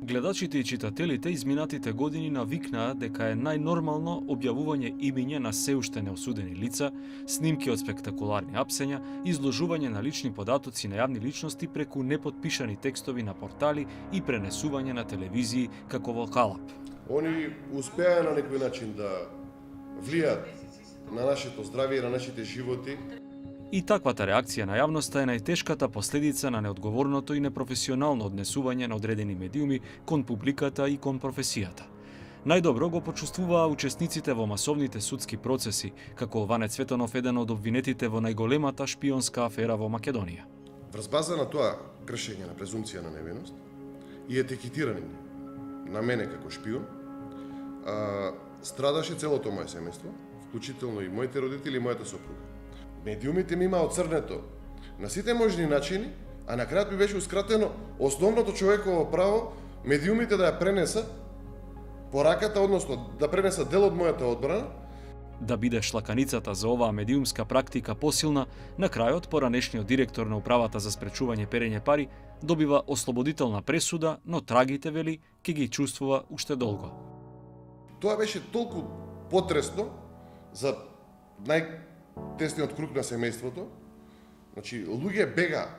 Гледачите и читателите изминатите години навикнаа дека е најнормално објавување имиња на се уште неосудени лица, снимки од спектакуларни апсења, изложување на лични податоци на јавни личности преку непотпишани текстови на портали и пренесување на телевизии како во калап. Они успеа на некој начин да влијат на нашето здравје и на нашите животи. И таквата реакција на јавноста е најтешката последица на неодговорното и непрофесионално однесување на одредени медиуми кон публиката и кон професијата. Најдобро го почувствуваа учесниците во масовните судски процеси, како Ване Цветанов, еден од обвинетите во најголемата шпионска афера во Македонија. Врз база на тоа кршење на презумција на невиност и етикетирање на мене како шпион, страдаше целото моје семејство, вклучително и моите родители и мојата сопруга. Медиумите ми имаа оцрнето на сите можни начини, а на крајот ми беше ускратено основното човеково право медиумите да ја пренесат пораката, односно да пренесат дел од мојата одбрана. Да биде шлаканицата за оваа медиумска практика посилна, на крајот поранешниот директор на управата за спречување перење пари добива ослободителна пресуда, но трагите, вели, ќе ги чувствува уште долго. Тоа беше толку потресно за најтесниот круг на семејството. Значи, луѓе бега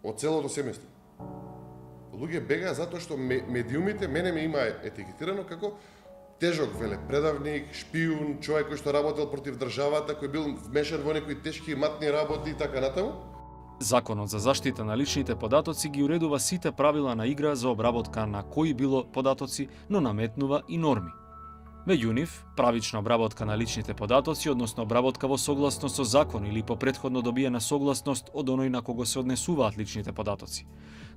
од целото семејство. Луѓе бега затоа што медиумите мене ме има етикетирано како тежок велепредавник, шпиун, човек кој што работел против државата, кој бил вмешан во некои тешки матни работи и така натаму. Законот за заштита на личните податоци ги уредува сите правила на игра за обработка на кои било податоци, но наметнува и норми. Меѓу нив, правична обработка на личните податоци, односно обработка во согласност со закон или по претходно добиена согласност од оној на кого се однесуваат личните податоци.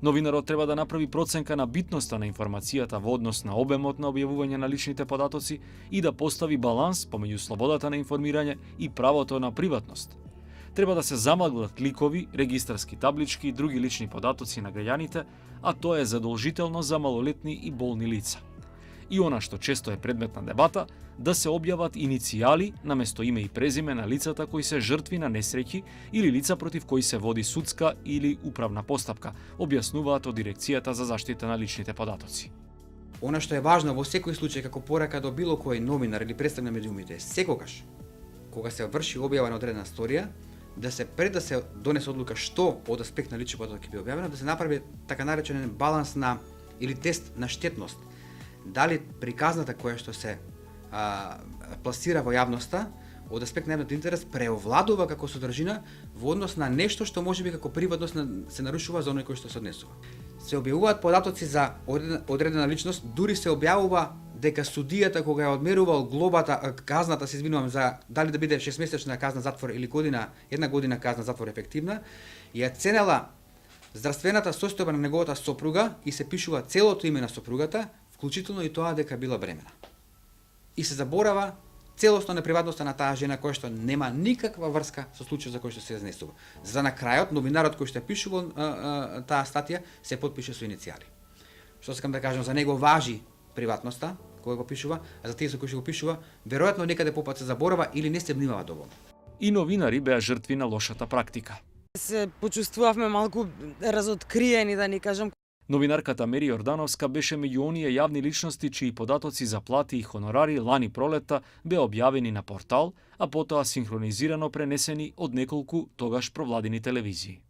Новинарот треба да направи проценка на битноста на информацијата во однос на обемот на објавување на личните податоци и да постави баланс помеѓу слободата на информирање и правото на приватност. Треба да се замаглат ликови, регистарски таблички и други лични податоци на граѓаните, а тоа е задолжително за малолетни и болни лица. И она што често е предмет на дебата, да се објават иницијали наместо име и презиме на лицата кои се жртви на несреќи или лица против кои се води судска или управна постапка, објаснуваат од Дирекцијата за заштита на личните податоци. Она што е важно во секој случај како порака до било кој новинар или представник на медиумите, секогаш кога се врши објава на одредена сторија, пред да се донесе одлука што од аспект на лични податоци ќе биде објавено, да се направи така наречен баланс на или тест на штетност. Дали приказната која што се пласира во јавноста од аспект на јавниот интерес преовладува како содржина во однос на нешто што можеби како приватност се нарушува за оној кој што се однесува. Се објавуваат податоци за одредена личност, дури се објавува дека судијата кога ја одмерувал глобата, казната, се извинувам, за дали да биде 6-месечна казна затвор или една година казна затвор ефективна, ја ценела здравствената состојба на неговата сопруга и се пишува целото име на сопругата, вклучително и тоа дека била бремена. И се заборава целосно на приватноста на таа жена која што нема никаква врска со случајот за кој што се изнесува. За на крајот новинарот кој што пишува таа статија се потпише со иницијали. Што сакам да кажам, за него важи приватноста кој го пишува, а за тие со кои што го пишува, веројатно некаде попат се заборава или не се внимава доволно. И новинари беа жртви на лошата практика. Се почувствувавме малку разоткриени, да ни кажам. Новинарката Мери Јордановска беше меѓу оние јавни личности чии податоци за плати и хонорари лани пролетта беа објавени на портал, а потоа синхронизирано пренесени од неколку тогаш провладини телевизии.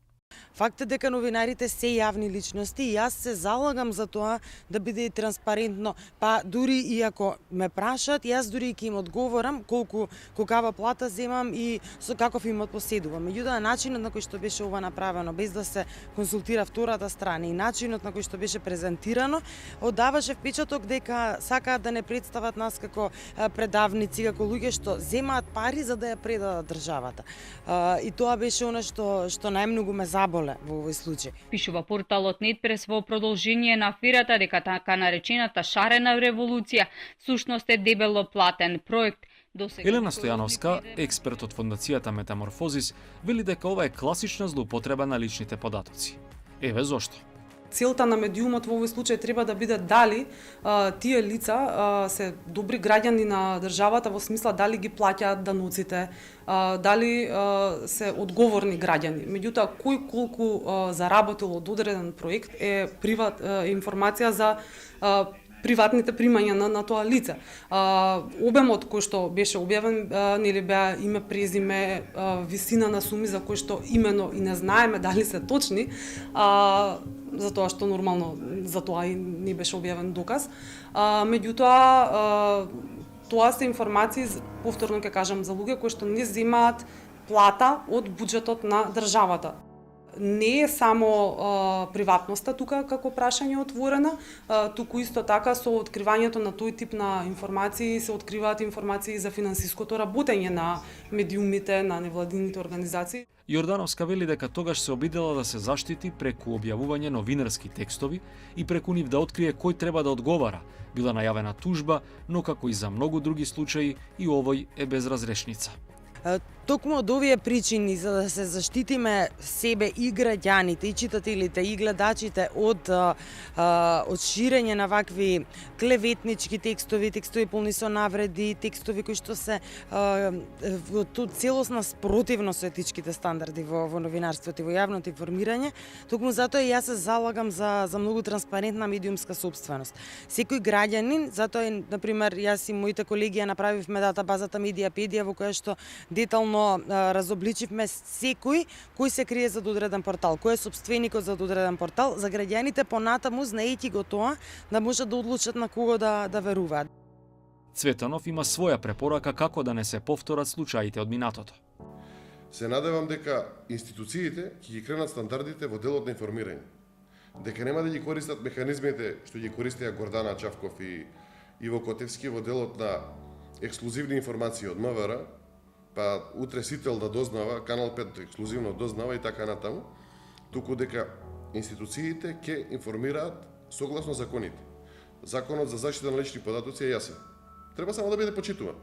Фактот дека новинарите се јавни личности и јас се залагам за тоа да биде и транспарентно, па дури и ако ме прашат, јас дури ќе им одговорам колкава плата земам и со каков имот поседувам. Меѓутоа начинот на кој што беше ова направено без да се консултира втората страна и начинот на кој што беше презентирано оддаваше впечаток дека сакаат да не представат нас како предавници, како луѓе што земаат пари за да ја предадат државата. И тоа беше она што најмногу ме заболе во овој случај. Пишува порталот Нетпрес во продолжение на аферата дека така наречената шарена револуција всушност е дебело платен проект. Елена Стојановска, експерт од фондацијата Метаморфозис, вели дека ова е класична злоупотреба на личните податоци. Еве зошто. целта на медиумот во овој случај треба да биде дали тие лица се добри граѓани на државата, во смисла дали ги плаќаат даноците, дали се одговорни граѓани. Меѓутоа, кој колку заработил од одреден проект е информација за приватните примања на тоа лице. Обемот кој што беше објавен, нели беа име, презиме, висина на суми за кои што имено и не знаеме дали се точни, затоа што нормално за тоа и не беше објавен доказ. Меѓутоа, тоа се информации, повторно ќе кажам, за луѓе кои што не земаат плата од буџетот на државата. Не е само приватноста тука како прашање отворена, туку исто така со откривањето на тој тип на информации се откриваат информации за финансиското работење на медиумите, на невладините организации. Јордановска вели дека тогаш се обидела да се заштити преку објавување новинарски текстови и преку нив да открие кој треба да одговара. Била најавена тужба, но како и за многу други случаи и овој е без разрешница. Токму од овие причини, за да се заштитиме себе и граѓаните, и читателите, и гледачите од ширење на вакви клеветнички текстови, текстови полни со навреди, текстови кои што се целосна спротивно со етичките стандарди во новинарството и во јавното информирање, токму затоа и јас се залагам за многу транспарентна медиумска сопственост. Секој граѓанин, затоа например јас и моите колеги ја направивме датабазата Медијапедија, во која што детално разобличивме секој кој се крие зад одреден портал, кој е сопственикот зад одреден портал, за граѓаните понатаму знаејќи го тоа да можат да одлучат на кого да веруваат. Цветанов има своја препорака како да не се повторат случаите од минатото. Се надевам дека институциите ќе ги кренат стандардите во делот на информирање. Дека нема да ги користат механизмите што ги користеа Гордана Чавков и Иво Котевски во делот на ексклузивни информации од МВР, па утре Сител да дознава, Канал 5 ексклузивно дознава и така натаму, туку дека институциите ќе информираат согласно законите. Законот за заштита на лични податоци е јасен. Треба само да биде почитуван.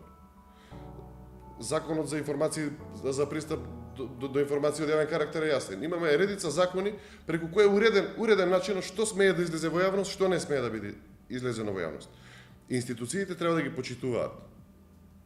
Законот за информации за пристап до информации од јавен карактер е јасен. Имаме редица закони преку кои е уреден начинот што смее да излезе во јавност, што не смее да биде излезено во јавност. Институциите треба да ги почитуваат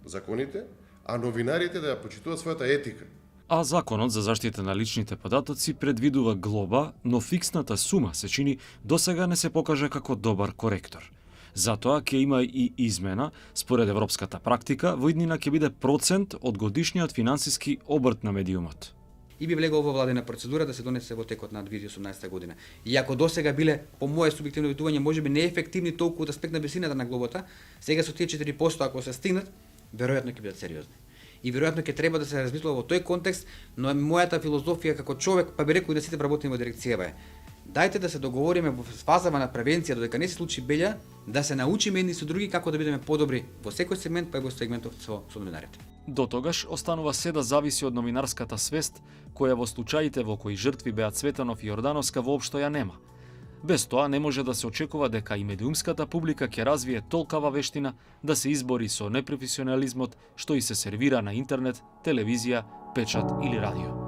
законите, а новинарите да ја почитуваат својата етика. А законот за заштита на личните податоци предвидува глоба, но фиксната сума се чини досега не се покажа како добар коректор. Затоа ќе има и измена, според европската практика, во иднина ќе биде процент од годишниот финансиски обрт на медиумот. И би влегол во владена процедура да се донесе во текот на 2018 година. Иако досега биле, по моје субјективно ветување, можеби неефективни толку од аспект на висината на глобата, сега со тие 4% ако се стигнат, веројатно ќе бидат сериозни. И веројатно ќе треба да се размислува во тој контекст, но мојата филозофија како човек, па би рекол и да сите работиме во дирекцијава е. Дајте да се договориме во фазава на превенција додека не се случи белја, да се научиме едни со други како да бидеме подобри во секој сегмент, па и во сегментот со новинарите. До тогаш останува се да зависи од новинарската свест, која во случаите во кои жртви беа Цветанов и Јордановска воопшто ја нема. Без тоа не може да се очекува дека и медиумската публика ќе развие толкава вештина да се избори со непрофесионализмот што и се сервира на интернет, телевизија, печат или радио.